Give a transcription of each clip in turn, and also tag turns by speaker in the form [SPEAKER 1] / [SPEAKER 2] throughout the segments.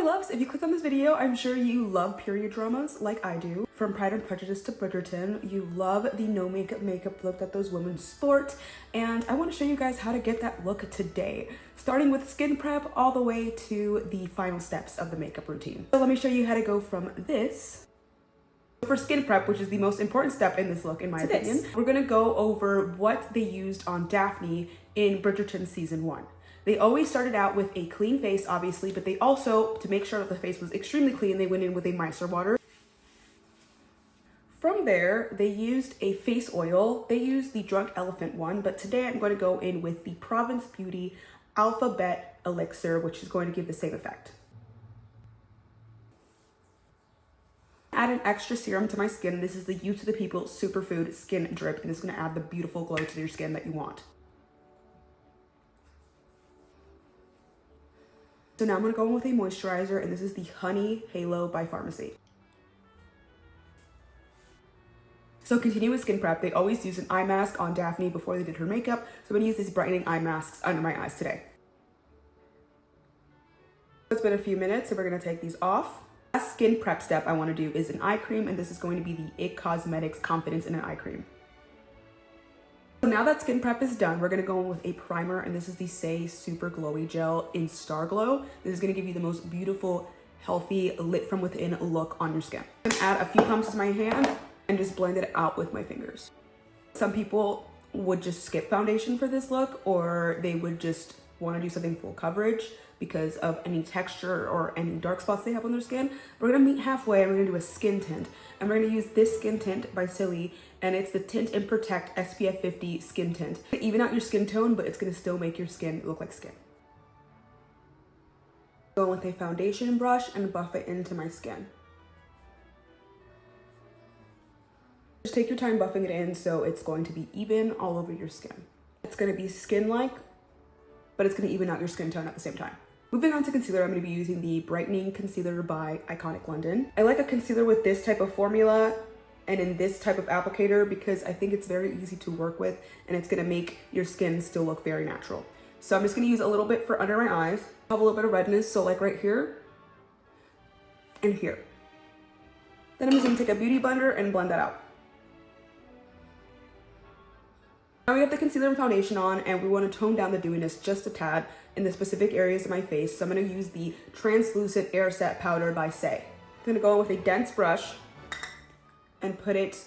[SPEAKER 1] loves, if you clicked on this video, I'm sure you love period dramas like I do. From Pride and Prejudice to Bridgerton, you love the no makeup look that those women sport, and I want to show you guys how to get that look today, starting with skin prep all the way to the final steps of the makeup routine. So let me show you how to go from this. For skin prep, which is the most important step in this look in my opinion, we're gonna go over what they used on Daphne in Bridgerton season 1. They always started out with a clean face, obviously, but they also, to make sure that the face was extremely clean, they went in with a micellar water. From there, they used a face oil. They used the Drunk Elephant one, but today I'm going to go in with the Provence Beauty Alphabet Elixir, which is going to give the same effect. Add an extra serum to my skin. This is the You to the People Superfood Skin Drip, and it's going to add the beautiful glow to your skin that you want. So now I'm going to go in with a moisturizer, and this is the Honey Halo by Pharmacy. So continue with skin prep. They always use an eye mask on Daphne before they did her makeup, so I'm going to use these brightening eye masks under my eyes today. It's been a few minutes, so we're going to take these off. Last skin prep step I want to do is an eye cream, and this is going to be the IT Cosmetics Confidence in an Eye Cream. So now that skin prep is done, we're going to go in with a primer, and this is the Say Super Glowy Gel in Star Glow. This is going to give you the most beautiful, healthy, lit from within look on your skin. I'm going to add a few pumps to my hand and just blend it out with my fingers. Some people would just skip foundation for this look, or they would just want to do something full coverage because of any texture or any dark spots they have on their skin. We're gonna meet halfway and we're gonna do a skin tint. And we're gonna use this skin tint by Silly, and it's the Tint and Protect SPF 50 skin tint. Even out your skin tone, but it's gonna still make your skin look like skin. Go with a foundation brush and buff it into my skin. Just take your time buffing it in so it's going to be even all over your skin. It's gonna be skin-like, but it's gonna even out your skin tone at the same time. Moving on to concealer, I'm going to be using the Brightening Concealer by Iconic London. I like a concealer with this type of formula and in this type of applicator because I think it's very easy to work with and it's going to make your skin still look very natural. So I'm just going to use a little bit for under my eyes. I have a little bit of redness, so like right here and here. Then I'm just going to take a beauty blender and blend that out. Now we have the concealer and foundation on, and we want to tone down the dewiness just a tad in the specific areas of my face. So I'm going to use the Translucent Air Set Powder by Say. I'm going to go in with a dense brush and put it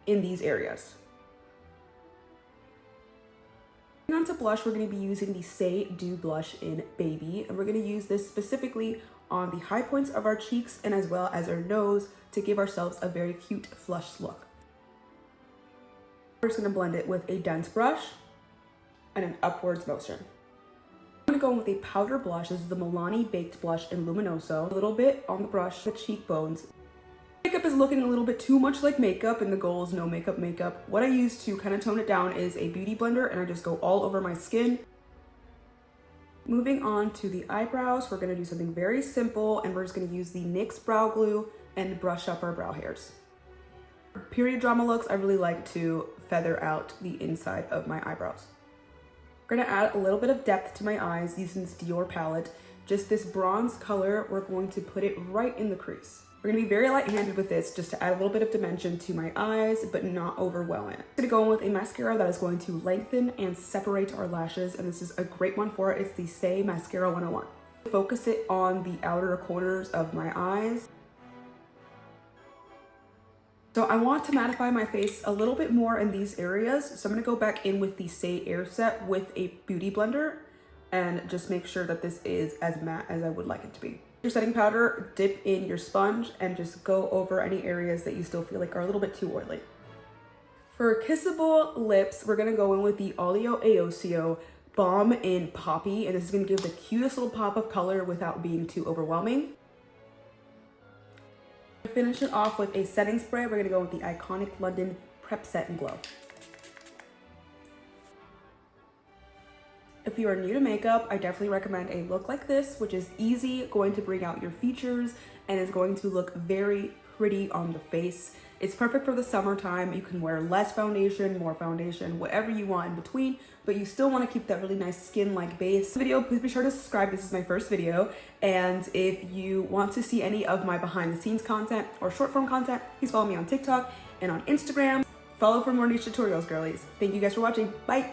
[SPEAKER 1] in these areas. Moving on to blush, we're going to be using the Say Dew Blush in Baby, and we're going to use this specifically on the high points of our cheeks and as well as our nose to give ourselves a very cute flushed look. We're just going to blend it with a dense brush and an upwards motion. I'm going to go in with a powder blush. This is the Milani Baked Blush in Luminoso. A little bit on the brush, the cheekbones. Makeup is looking a little bit too much like makeup, and the goal is no makeup. What I use to kind of tone it down is a beauty blender, and I just go all over my skin. Moving on to the eyebrows, we're going to do something very simple, and we're just going to use the NYX Brow Glue and brush up our brow hairs. For period drama looks, I really like to feather out the inside of my eyebrows. We're gonna add a little bit of depth to my eyes using this Dior palette. Just this bronze color, we're going to put it right in the crease. We're gonna be very light-handed with this just to add a little bit of dimension to my eyes, but not overwhelm it. I'm gonna go in with a mascara that is going to lengthen and separate our lashes, and this is a great one for it. It's the Say Mascara 101. Focus it on the outer corners of my eyes. So I want to mattify my face a little bit more in these areas. So I'm going to go back in with the Say Air Set with a beauty blender and just make sure that this is as matte as I would like it to be. Your setting powder, dip in your sponge and just go over any areas that you still feel like are a little bit too oily. For kissable lips, we're going to go in with the Oleo Aosio Balm in Poppy, and this is going to give the cutest little pop of color without being too overwhelming. To finish it off with a setting spray, we're going to go with the Iconic London Prep Set and Glow. If you are new to makeup, I definitely recommend a look like this, which is easy, going to bring out your features, and is going to look very pretty on the face. It's perfect for the summertime. You can wear less foundation, more foundation, whatever you want in between, but you still want to keep that really nice skin-like base. Video, please be sure to subscribe. This is my first video. And if you want to see any of my behind the scenes content or short form content, please follow me on TikTok and on Instagram. Follow for more niche tutorials, girlies. Thank you guys for watching. Bye.